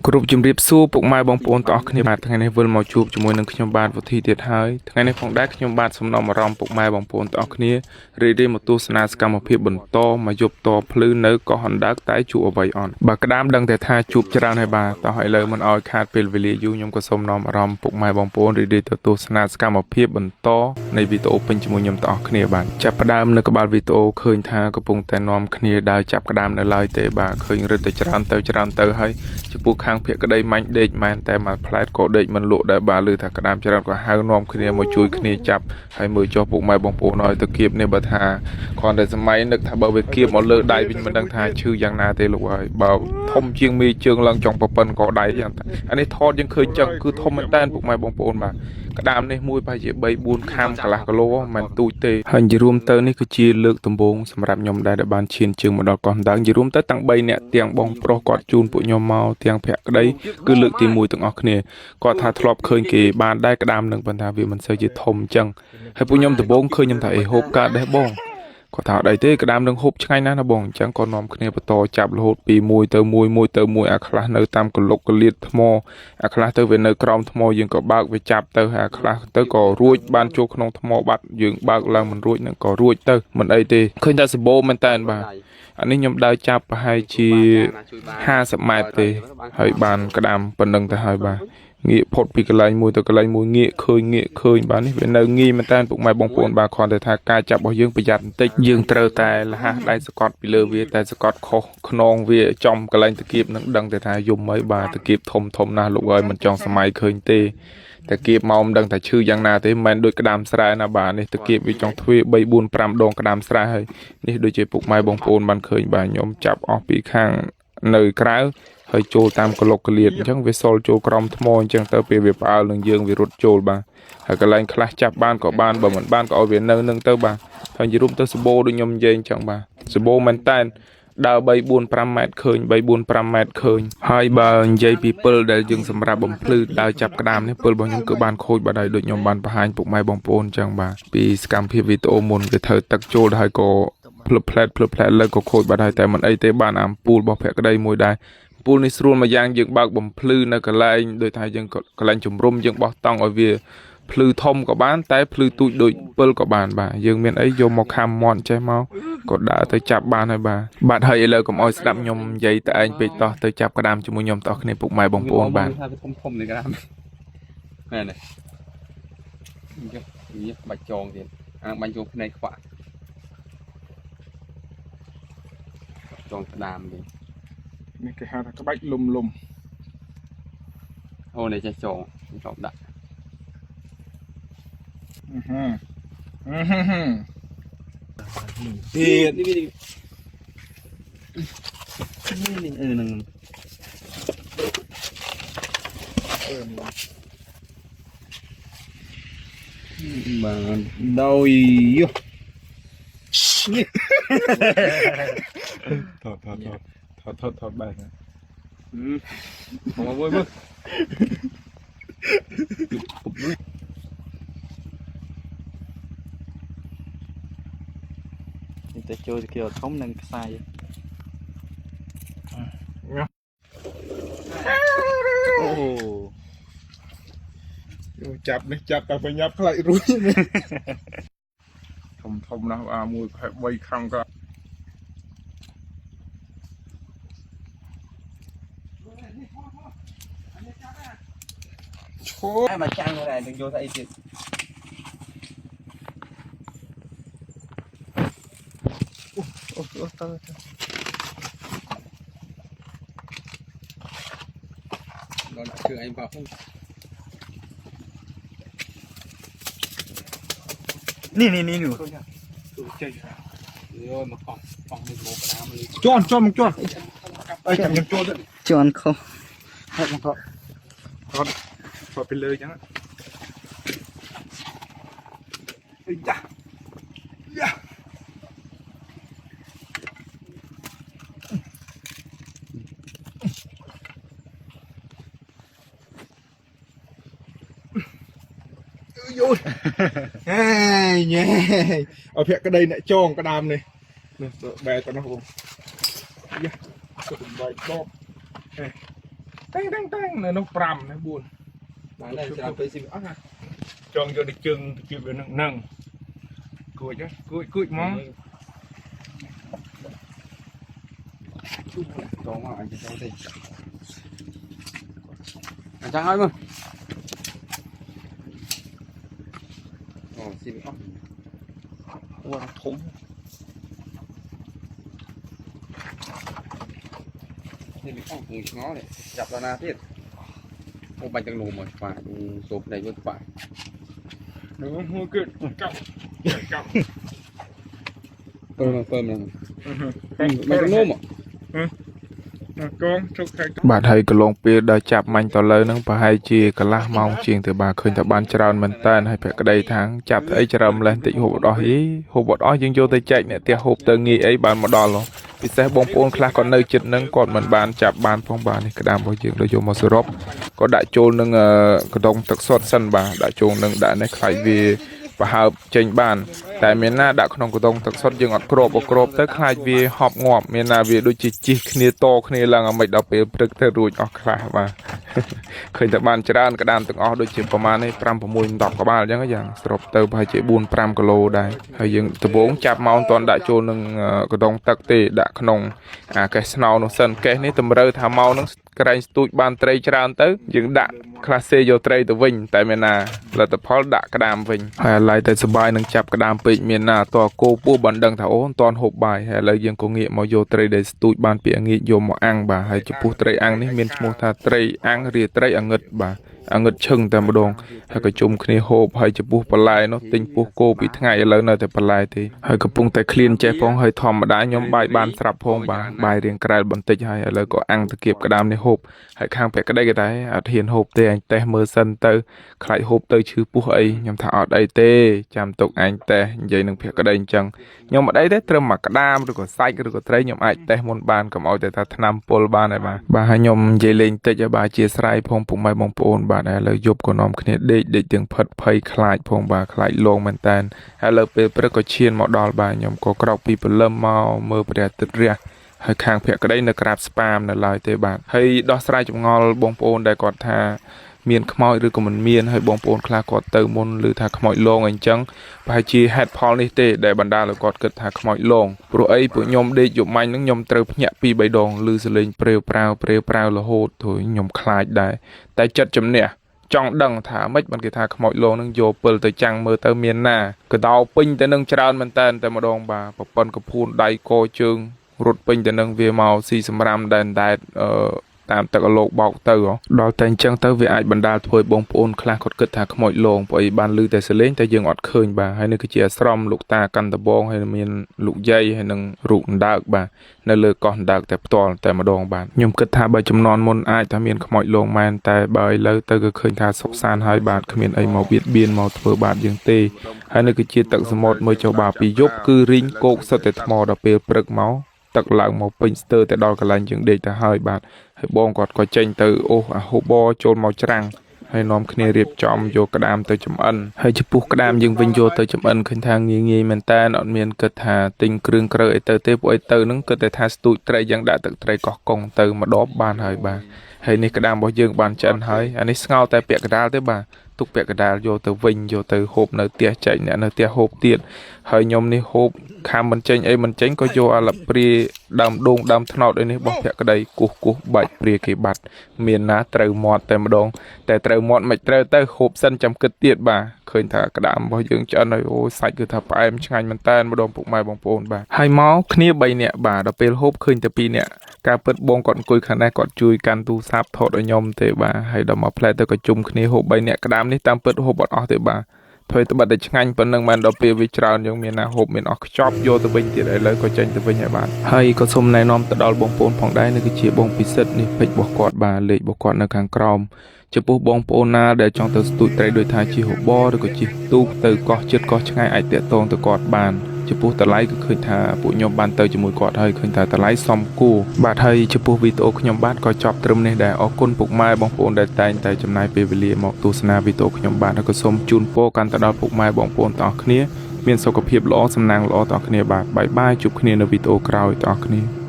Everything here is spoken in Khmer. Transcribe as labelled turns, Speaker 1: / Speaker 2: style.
Speaker 1: គ្រប់ជំរាបសួរពុកម៉ែបងប្អូនទាំងអស់គ្នាបាទថ្ងៃនេះវិលមកជួបជាមួយនឹងខ្ញុំបាទវុធីទៀតហើយថ្ងៃនេះផងដែរខ្ញុំបាទសំណូមអារម្មណ៍ពុកម៉ែបងប្អូនទាំងអស់គ្នារីករាយមកទស្សនាសកម្មភាពបន្តមកយប់តភ្លឺនៅកោះហណ្ដើកតែជួបអ្វីអន់បាទក្តាមដឹងតែថាជួបច្រើនហើយបាទតោះឥឡូវមិនអោយខាតពេលវេលាយូរខ្ញុំក៏សូមនាំអារម្មណ៍ពុកម៉ែបងប្អូនរីករាយទៅទស្សនាសកម្មភាពបន្តនៃវីដេអូពេញជាមួយខ្ញុំទាំងអស់គ្នាបាទចាប់ផ្ដើមនៅក្បាលវីដេអូឃើញថាកំពុងតែនាំគ្នាដើរចាប់ក្តាមនៅឡើយទេបាទឃើញរឹតតែច្រើនទៅហើយចំពោះខាងភក្តីមាញ់ដេកមែនតែមកផ្លែតក៏ដេកមិនលក់ដែរបាទលើថាក្តាមច្រើនក៏ហៅនាំគ្នាមកជួយគ្នាចាប់ហើយមើលចុះពុកម៉ែបងប្អូនឲ្យទៅគៀបនេះបើថាគ្រាន់តែសម័យនឹកថាបើវាគៀបមកលើដៃវិញមិនដឹងថាឈឺយ៉ាងណាទេលោកហើយបើធំជាងមីជើងឡើងចង់ប្រប៉ិនក៏ដៃយ៉ាងតែអានេះថតយើងឃើញចឹងគឺធំមែនតើពុកម៉ែបងប្អូនបាទក្តាមនេះមួយប្រហែលជា3 4ខាំកន្លះគីឡូមិនទូចទេហើយនិយាយរួមទៅនេះគឺជាលើកដំបូងសម្រាប់ខ្ញុំដែលបានឈានជើងមកដល់កោះដើងនិយាយរួមទៅទាំង3នាក់ទាំងបងប្រុសគាត់ជូនពួកខ្ញុំមកទាំងភក្តីគឺលើកទី1ទាំងអស់គ្នាគាត់ថាធ្លាប់ឃើញគេបានដែរក្តាមនឹងប៉ុន្តែវាមិនសូវជាធំអញ្ចឹងហើយពួកខ្ញុំដំបូងឃើញខ្ញុំថាហូបកើតដែរបងគាត់ថាអត់អីទេក្តាមនឹងហូបឆ្ងាញ់ណាស់ណាបងអញ្ចឹងក៏នាំគ្នាបន្តចាប់រហូតពីមួយទៅមួយអាខ្លះនៅតាមកលុកកលៀតថ្មអាខ្លះទៅវានៅក្រោមថ្មយើងក៏បើកវាចាប់ទៅហើយអាខ្លះទៅក៏រួចបានចូលក្នុងថ្មបាត់យើងបើកឡើងមិនរួចនឹងក៏រួចទៅមិនអីទេឃើញតែសម្បូរមែនតើបាទអានេះខ្ញុំដើរចាប់ប្រហែលជា50ម៉ែត្រទេហើយបានក្តាមប៉ុណ្្នឹងទៅហើយបាទងាកផុតពីកន្លែងមួយទៅកន្លែងមួយងាកឃើញបាទនេះវានៅងាយមែនតើពុកម៉ែបងប្អូនបាទគ្រាន់តែថាការចាប់របស់យើងប្រយ័ត្នបន្តិចយើងត្រូវតែលះដៃសកត់ពីលើវាតែសកត់ខុសខ្នងវាចំកន្លែងតាគៀបនឹងដឹងតែថាយំអីបាទតាគៀបធំណាស់លោកអើយមិនចង់សម័យឃើញទេតាគៀបមកមិនដឹងថាឈឺយ៉ាងណាទេមិនមែនដូចក្តាមស្រែណាបាទនេះតាគៀបវាចង់ទ្វេ3 4 5ដងក្តាមស្រែហើយនេះដូចជាពុកម៉ែបងប្អូនបានឃើញបាទខ្ញុំចាប់អស់ពីខាងនៅក្រៅហើយចូលតាមកលុកកលៀតអញ្ចឹងវាសុលចូលក្រោមថ្មអញ្ចឹងទៅពេលវាផ្អើលនឹងយើងវារត់ចូលបាទហើយកន្លែងខ្លះចាប់បានក៏បានបើមិនបានក៏ឲ្យវានៅនឹងទៅបាទហើយនិយាយរួមទៅសបោដូចខ្ញុំនិយាយអញ្ចឹងបាទសបោមែនតែនដើរ3 4 5ម៉ែត្រឃើញ3 4 5ម៉ែត្រឃើញហើយបើនិយាយពីពិលដែលយើងសម្រាប់បំភ្លឺដើរចាប់ក្តាមនេះពិលរបស់ខ្ញុំគឺបានខូចបាត់ហើយដូចខ្ញុំបានបង្ហាញពុកម៉ែបងប្អូនអញ្ចឹងបាទពីសកម្មភាពវីដេអូមុនវាធ្វើទឹកចូលហើយក៏ភ្លឹបផ្លែតលើក៏ខូចបាត់ហើយតែមិនអីទេបានអាំពូលរបស់ភក្តីមួយដែរពូលនេះស្រួលមួយយ៉ាងយើងបើកបំភ្លឺនៅកន្លែងដូចថាយើងកន្លែងជំរុំយើងបោះតង់ឲ្យវាភ្លឺធំក៏បានតែភ្លឺទូចដូចពិលក៏បានបាទយើងមានអីយកមកខាំមាត់ចេះមកក៏ដើរទៅចាប់បានហើយបាទហើយឥឡូវកុំអោយស្ដាប់ខ្ញុំនិយាយតែឯងពេកតោះទៅចាប់ក្តាមជាមួយខ្ញុំតោះគ្នាពុកម៉ែបងប្អូនបាទ
Speaker 2: ថាវាធំនៃក្តាមណែនេះនេះបាច់ចងទៀតអាបាញ់ចូលភ្នែកខ្វាក់ចងក្តាមនេះ
Speaker 1: នេះគេហៅថាក្បាច់លំ
Speaker 2: អូនេះចេះចងដាក់
Speaker 1: ទៀត
Speaker 2: នេះនឹង
Speaker 1: បានដោយយោនេះថតបែរ
Speaker 2: មកមួយមើលតែចូលទៅគេធំនឹងខ្សែ
Speaker 1: អូចាប់នេះចាប់តែប្រញាប់ខ្លាចរួចធំណាស់អាមួយខែ3ខាំក៏ឈោ
Speaker 2: មកចាំងដែរនឹងយកទៅអីទៀត
Speaker 1: អូទៅ
Speaker 2: ដល់ដាក់ជើងឯងបោះ
Speaker 1: នេះ
Speaker 2: ចេញយកមកកង់មួយមកក្តាមនេះ
Speaker 1: ជន់មកជន់អើចាំខ្ញុំជន់ទៅ
Speaker 3: ជន់ខុស
Speaker 1: ហើយមកថតពីលើអញ្ចឹងយ៉ាយោហេញ៉េឲ្យភក្តីអ្នកចងក្តាមនេះបែរទៅនោះបងយ៉ាទៅបាយដប នៅនោះ5នៅ4
Speaker 2: បានតែស្រាប់ទៅស៊ីអស់ណា
Speaker 1: ចង់យកទៅជើងទៅជិះវានឹងគួចគួចមក
Speaker 2: ចង់មកអញទៅចូលទេអញ្ចឹងហើយមើលអូស៊ីអស់អូធំនេះវាអស់មួយឆ្ងល់នេះចាប់ដល់ណាទៀតអូបាច់ទាំងនោះមកស្វាសូបដៃមើលស្វា
Speaker 1: នោះមួយគឺកាប់
Speaker 2: ពើមកបាច់ទាំងនោះមក
Speaker 1: កងជុកខែបាទហើយកន្លងពេលដល់ចាប់មាញ់តលើនឹងប្រហែលជាកន្លះម៉ោងជាងទៅបាទឃើញតែបានច្រើនមែនតើហើយភក្តីថាងចាប់ស្អីច្រឹមលេះតិចហូបអត់អស់ហូបអត់អស់យើងយកទៅចែកអ្នកផ្ទះហូបទៅងាយអីបានមកដល់ពិសេសបងប្អូនខ្លះក៏នៅចិត្តនឹងគាត់មិនបានចាប់បានផងបាទនេះក្តាមរបស់យើងដូចយកមកសរុបក៏ដាក់ចូលនឹងកដុងទឹកសុទ្ធសិនបាទដាក់ចូលនឹងដាក់នេះខ្លាចវាប្រហើបចេញបានតែមានណាដាក់ក្នុងកដុងទឹកសុទ្ធយើងអត់គ្របទៅខ្លាចវាហប់ងាប់មានណាវាដូចជាជីកគ្នាតគ្នាឡើងអាមិនដល់ពេលព្រឹកទៅរួចអស់ខ្លះបាទឃើញតែបានច្រើនក្តាមទាំងអស់ដូចជាប្រមាណនេះ5 6 10ក្បាលអញ្ចឹងយ៉ាងសរុបទៅប្រហែលជា4 5គីឡូដែរហើយយើងដំបូងចាប់មកមិនទាន់ដាក់ចូលនឹងកដុងទឹកទេដាក់ក្នុងអាកេះស្នោនោះសិនកេះនេះតម្រូវថាមកនឹងក្រែងស្ទូចបានត្រីច្រើនទៅយើងដាក់ក្លាសេយកត្រីទៅវិញតែមានណាលទ្ធផលដាក់ក្តាមវិញហើយឡៃតែសបាយនឹងចាប់ក្តាមពេកមានណាតគោពោះបានដឹងថាអូមិនទាន់ហូបបាយហើយឥឡូវយើងក៏ងាកមកយកត្រីដែលស្ទូចបានពីងាកយកមកអាំងបាទហើយចំពោះត្រីអាំងនេះមានឈ្មោះថាត្រីអាំងរាត្រីអាងឹតបាទអាងឹតឈឹងតែម្ដងហើយក៏ជុំគ្នាហូបហើយចំពោះបន្លែនោះទិញពោះគោពីថ្ងៃឥឡូវនៅតែបន្លែទេហើយកំពុងតែឃ្លានចេះផងហើយធម្មតាខ្ញុំបាយបានស្រាប់ផងបាទបាយរៀងក្រែលបន្តិចហើយឥឡូវក៏អាំងទៅគៀបក្តាមនេះហូបហើយខាងពាក់ក្តីគេតែអត់ហ៊ានហូបទេអញតេះមើលសិនទៅខ្លាចហូបទៅឈឺពោះអីខ្ញុំថាអត់អីទេចាំទុកអញតេះនិយាយនឹងពាក់ក្តីអញ្ចឹងខ្ញុំអត់អីទេត្រឹមមកក្តាមឬក៏សាច់ឬក៏ត្រីខ្ញុំអាចតេះមុនបានកុំឲ្យតែថាថ្នាំពុលបានហើយបាទហើយខ្ញុំនិយាយលេងតិចហើយបាទជាស្រ័យផងពុកម៉ែបងប្អូនបាទឥឡូវយប់ក៏នាំគ្នាដេកទាំងផិតភ័យខ្លាចផងបាទខ្លាចលងមែនតានហើយលើពេលព្រឹកក៏ឈានមកដល់បាទខ្ញុំក៏ក្រោកពីព្រលឹមមកមើលព្រះអាទិត្យរះហើយខាងភក្តីនៅក្រាបស្ប៉ាមនៅឡើយទេបាទហើយដោះស្រាយចម្ងល់បងប្អូនដែលគាត់ថាមានខ្មោចឬក៏មិនមានហើយបងប្អូនខ្លះគាត់ទៅមុនឬថាខ្មោចលងអញ្ចឹងប្រហែលជាហេតុផលនេះទេដែលបណ្ដាលឲ្យគាត់គិតថាខ្មោចលងព្រោះអីពួកខ្ញុំដេកយប់មាញ់ហ្នឹងខ្ញុំត្រូវភ្ញាក់2 3ដងឮសលេងព្រាវប្រាវរហូតទៅខ្ញុំខ្លាចដែរតែចិត្តជំនះចង់ដឹងថាម៉េចបានគេថាខ្មោចលងនឹងយកពិលទៅចាំងមើលទៅមានណាកដោពេញទៅនឹងច្រើនមែនតែម្ដងបាទប្រប៉ុនកភួនដៃកជើងរត់ពេញទៅនឹងវាមកស៊ីសម្រាមដែនតាមទឹកអលោកបោកទៅដល់តែអញ្ចឹងទៅវាអាចបណ្ដាលធ្វើឲ្យបងប្អូនខ្លះគាត់គិតថាខ្មោចលងព្រោះអីបានឮតែសលេងតែយើងអត់ឃើញបាទហើយនេះគឺជាអាស្រមលោកតាកាន់តបងហើយមានលោកយាយហើយនឹងរូបអណ្ដើកបាទនៅលើកោះអណ្ដើកតែផ្ទាល់តែម្ដងបាទខ្ញុំគិតថាបើចំនួនមុនអាចថាមានខ្មោចលងមែនតែបើឥឡូវទៅក៏ឃើញថាសុខសាន្តហើយបាទគ្មានអីមកបៀតបៀនមកធ្វើបាបយើងទេហើយនេះគឺជាទឹកសមុទ្រមើលចុះបាទពីយប់គឺរីងគោកសុទ្ធតែថ្មដល់ពេលព្រឹកមកទឹកឡើងមកពេញស្ទើរតែដល់កន្លែងយើងដេកទៅហើយបាទហើយបងគាត់ក៏ចេញទៅអូសអាហូបចូលមកច្រាំងហើយនាំគ្នារៀបចំយកក្តាមទៅចំអិនហើយចំពោះក្តាមយើងវិញយកទៅចំអិនឃើញថាងាយមែនតើអត់មានគិតថាទិញគ្រឿងក្រៅអីទៅទេពួកអីទៅហ្នឹងគិតតែថាស្ទូចត្រីយ៉ាងដាក់ទឹកត្រីកោះកុងទៅម្ដបបានហើយបាទហើយនេះក្តាមរបស់យើងបានឆ្អិនហើយអានេះស្ងោរតែពាក់កណ្ដាលទេបាទទុកពាក់កណ្ដាលយកទៅវិញយកទៅហូបនៅផ្ទះចែកអ្នកនៅផ្ទះហូបទៀតហើយខ្ញុំនេះហូបខាំមិនចេញអីមិនចេញក៏យកអាលព្រាដើមដូងដើមថ្នោតអីនេះបោះភក្តីគោះបាច់ព្រាគេបាត់មានណាត្រូវមាត់តែម្ដងតែត្រូវមាត់មិនត្រូវទៅហូបសិនចាំគិតទៀតបាទឃើញថាក្តាមរបស់យើងឆ្អិនហើយអូសាច់គឺថាផ្អែមឆ្ងាញ់មែនតើម្ដងពុកម៉ែបងប្អូនបាទហើយមកគ្នា3នាក់បាទដល់ពេលហូបឃើញតែ2នាក់ការពិតបងគាត់អង្គុយខាងនេះគាត់ជួយកាន់ទូរស័ព្ទថតឲ្យខ្ញុំទេបាទហើយដល់មកផ្លែទៅក៏ជុំគ្នាហូប3នាក់ក្តាមនេះតាមពិតហូបអត់អស់ទេបាទធ្វើត្បិតតែឆ្ងាញ់ប៉ុណ្ណឹងបានដល់ពេលវាច្រើនយើងមានណាហូបមានអស់ខ្ចប់យកទៅវិញទៀតឥឡូវក៏ចេញទៅវិញហើយបាទហើយក៏សូមណែនាំទៅដល់បងប្អូនផងដែរនេះគឺជាបងពិសិដ្ឋនេះពេជ្ររបស់គាត់បាទលេខរបស់គាត់នៅខាងក្រោមចំពោះបងប្អូនណាដែលចង់ទៅស្ទូចត្រីដោយថាជិះហូបឬក៏ជិះទូកទៅកោះជិតកោះឆ្ងាយអាចតាក់ទងទៅគាត់បានចំពោះតម្លៃគឺឃើញថាពួកខ្ញុំបានទៅជាមួយគាត់ហើយឃើញថាតម្លៃសមគួរបាទហើយចំពោះវីដេអូខ្ញុំបាទក៏ចប់ត្រឹមនេះដែរអរគុណពុកម៉ែបងប្អូនដែលតែងតែចំណាយពេលវេលាមកទស្សនាវីដេអូខ្ញុំបាទហើយក៏សូមជូនពរកាន់ទៅដល់ពុកម៉ែបងប្អូនទាំងអស់គ្នាមានសុខភាពល្អសំណាងល្អទាំងអស់គ្នាបាទបាយបាយជួបគ្នានៅវីដេអូក្រោយទាំងអស់គ្នា